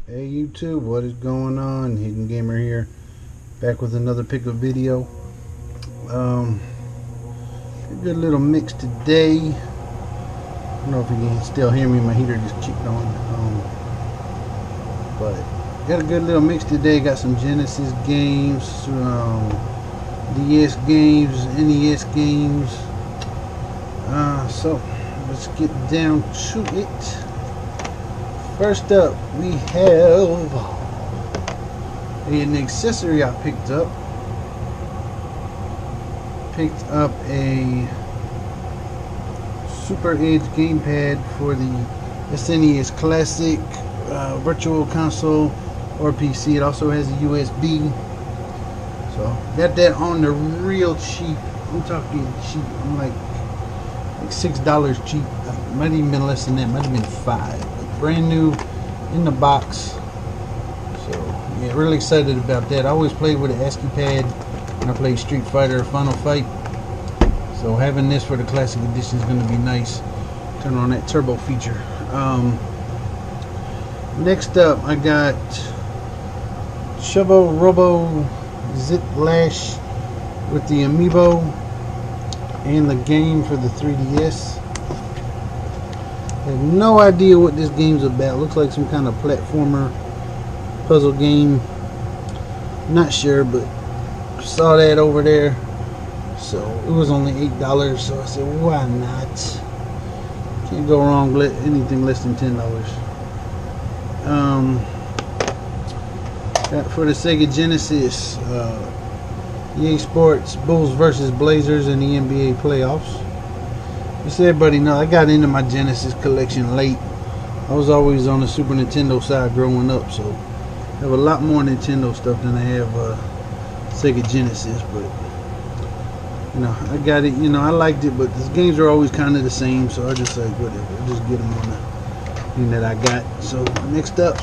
Hey YouTube, what is going on? Hidden Gamer here, back with another pickup video. A good little mix today. I don't know if you can still hear me, my heater just kicked on. But got a good little mix today. Got some Genesis games, DS games, NES games. So let's get down to it. First up, we have an accessory I picked up. Picked up a Super Edge gamepad for the SNES Classic Virtual Console or PC. It also has a USB. So got that on the real cheap. I'm talking cheap. I'm like $6 cheap. Might even been less than that. Might have been $5. Brand new in the box. So yeah, really excited about that. I always played with an ASCII pad when I played Street Fighter or Final Fight. So having this for the Classic Edition is going to be nice. Turn on that turbo feature. Next up, I got Shovel Robo Zip Lash with the amiibo and the game for the 3DS. I have no idea what this game's about. Looks like some kind of platformer puzzle game. Not sure, but saw that over there. So it was only $8, so I said, why not? Can't go wrong with anything less than $10. Got for the Sega Genesis, EA Sports Bulls versus Blazers in the NBA playoffs. Just so everybody know, I got into my Genesis collection late. I was always on the Super Nintendo side growing up, so I have a lot more Nintendo stuff than I have Sega Genesis. But you know, I got it. You know, I liked it, but the games are always kind of the same, so I just like whatever. I'll just get them on the thing that I got. So next up,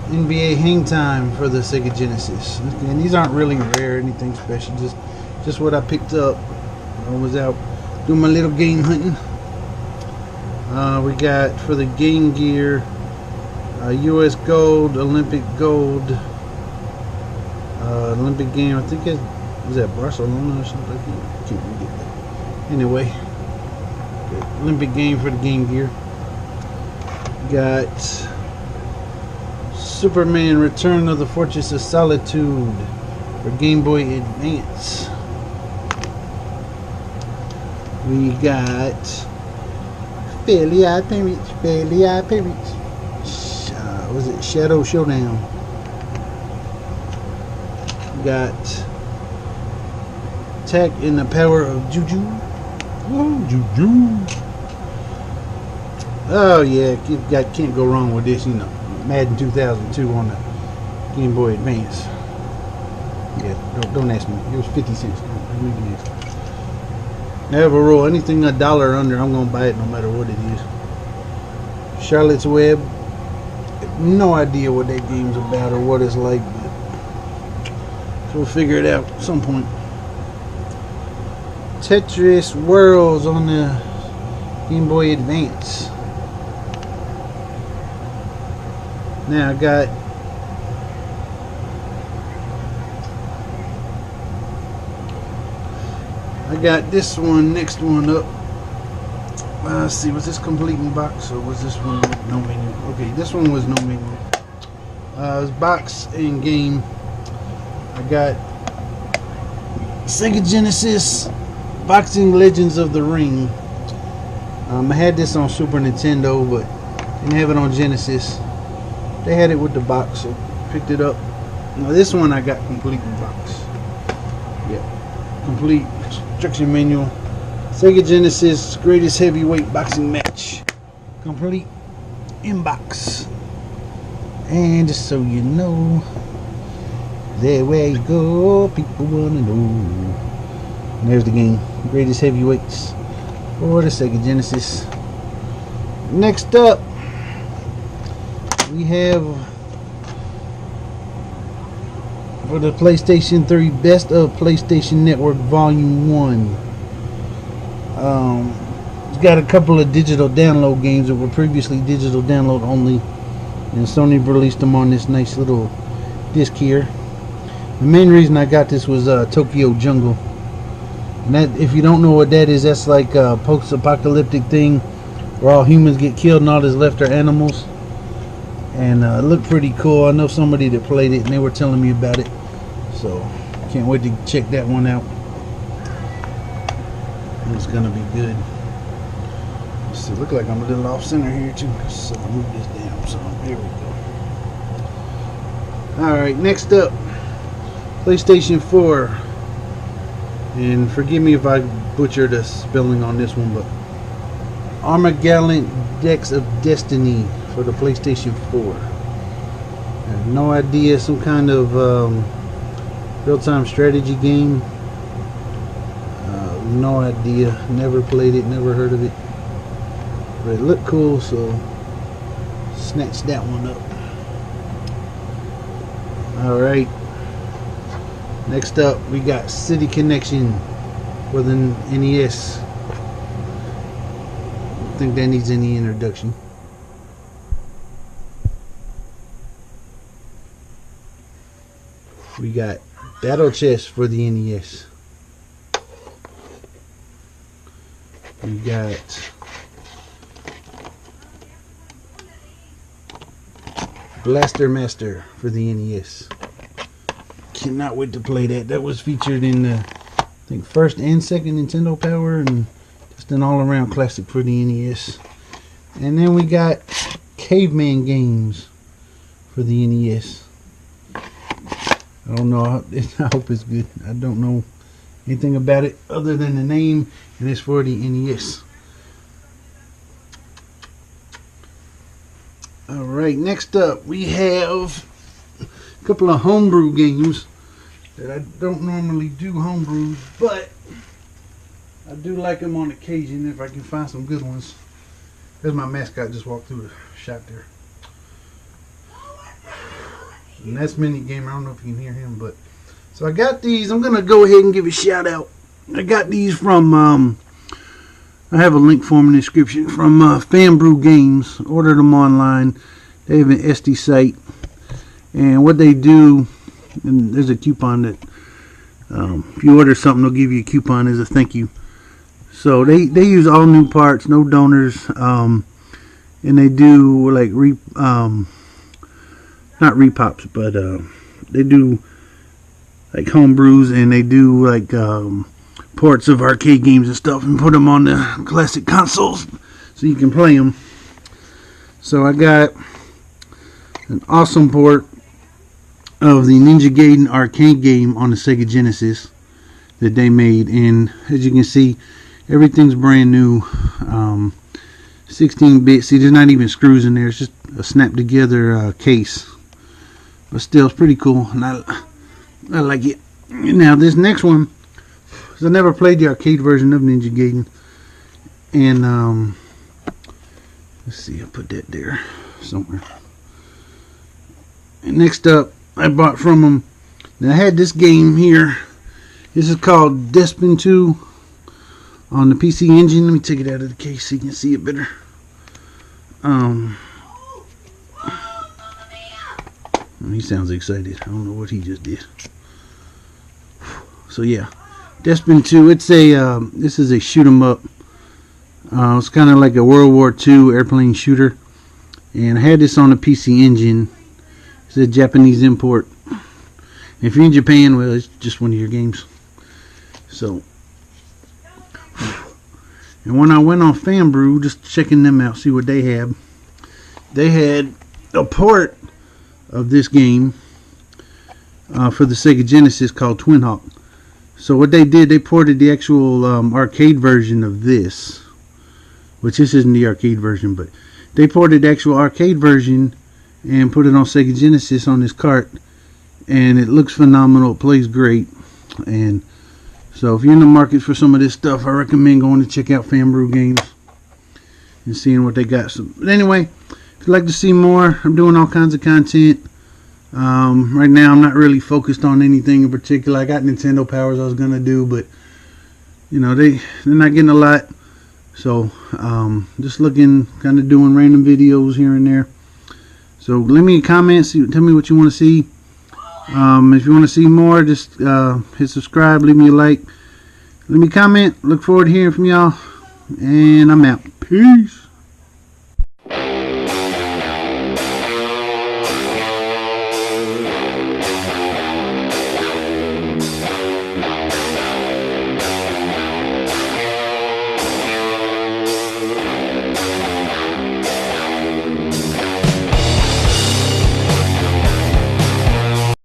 NBA Hang Time for the Sega Genesis. And these aren't really rare, anything special. Just what I picked up. I was out doing my little game hunting. We got for the Game Gear US Gold, Olympic Gold, Olympic game. I think it was at Barcelona or something. I can't read it. Anyway, Olympic game for the Game Gear. Got Superman Return of the Fortress of Solitude for Game Boy Advance. We got Fairly Odd Parents. Was it Shadow Showdown? We got Attack in the Power of Juju. Oh, Juju. Oh yeah, can't go wrong with this, you know. Madden 2002 on the Game Boy Advance. Yeah, don't ask me. It was 50 cents. Don't even ask me. I have a rule. Anything $1 or under, I'm gonna buy it no matter what it is. Charlotte's Web. No idea what that game's about or what it's like, but we'll figure it out at some point. Tetris Worlds on the Game Boy Advance. Now I got this one, next one up. Let's see, was this complete in box or was this one with no menu? Okay, this one was no menu. It's box and game. I got Sega Genesis Boxing Legends of the Ring. I had this on Super Nintendo, but didn't have it on Genesis. They had it with the box, so picked it up. Now this one I got complete in box. Yeah, complete instruction manual. Sega Genesis Greatest Heavyweight Boxing Match, complete in box. And just so you know, there we go. People wanna know. And there's the game, Greatest Heavyweights for the Sega Genesis. Next up, we have for the PlayStation 3 Best of PlayStation Network Volume 1. It's got a couple of digital download games that were previously digital download only. and Sony released them on this nice little disc here. The main reason I got this was Tokyo Jungle, and that, if you don't know what that is, that's like a post-apocalyptic thing where all humans get killed and all that's left are animals. And it looked pretty cool. I know somebody that played it and they were telling me about it, so can't wait to check that one out. It's gonna be good. Let's see, look like I'm a little off center here too, so I'll move this down. So here we go. Alright, next up, PlayStation 4. And forgive me if I butchered the spelling on this one, but Armageddon Decks of Destiny for the PlayStation 4. I have no idea, some kind of real-time strategy game. No idea, never played it, never heard of it, but it looked cool, so snatched that one up. Alright, next up we got City Connection for the NES. I think that needs any introduction. We got Battle Chess for the NES. We got Blaster Master for the NES. Cannot wait to play that. That was featured in the, I think, first and second Nintendo Power, and just an all-around classic for the NES. And then we got Caveman Games for the NES. I don't know. I hope it's good. I don't know anything about it other than the name, and it's for the NES. Alright, next up we have a couple of homebrew games that I don't normally do homebrews, but I do like them on occasion if I can find some good ones. There's my mascot, just walked through the shop there. And that's Mini Gamer. I don't know if you can hear him, but so I got these. I'm gonna go ahead and give a shout out. I got these from I have a link for them in the description, from BREW Games. Ordered them online. They have an SD site, and what they do, and there's a coupon that if you order something, they'll give you a coupon as a thank you. So they use all new parts, no donors, and they do like not repops, but they do like home brews, and they do like ports of arcade games and stuff, and put them on the classic consoles so you can play them. So I got an awesome port of the Ninja Gaiden arcade game on the Sega Genesis that they made, and as you can see, everything's brand new. 16-bit. See, there's not even screws in there. It's just a snap together case. But still, it's pretty cool, and I like it. Now, this next one, because I never played the arcade version of Ninja Gaiden, and let's see, I'll put that there somewhere. And next up, I bought from them. Now, I had this game here. This is called Despin 2 on the PC Engine. Let me take it out of the case so you can see it better. He sounds excited. I don't know what he just did. So yeah, Despin 2. It's a this is a shoot 'em up. It's kind of like a World War II airplane shooter, and I had this on the PC Engine. It's a Japanese import. If you're in Japan, well, it's just one of your games. So, and when I went on BREW, just checking them out, see what they had. They had a port of this game for the Sega Genesis called Twin Hawk. So what they did, they ported the actual arcade version of this, which this isn't the arcade version, but they ported the actual arcade version and put it on Sega Genesis on this cart, and it looks phenomenal. It plays great. And so if you're in the market for some of this stuff, I recommend going to check out BREW Games and seeing what they got. So, but anyway, if you'd like to see more, I'm doing all kinds of content. Right now I'm not really focused on anything in particular. I got Nintendo Powers I was going to do, but you know, they're not getting a lot. So just looking, kind of doing random videos here and there. So leave me a comment. Tell me what you want to see. If you want to see more, just hit subscribe. Leave me a like. Leave me a comment. Look forward to hearing from y'all. And I'm out. Peace.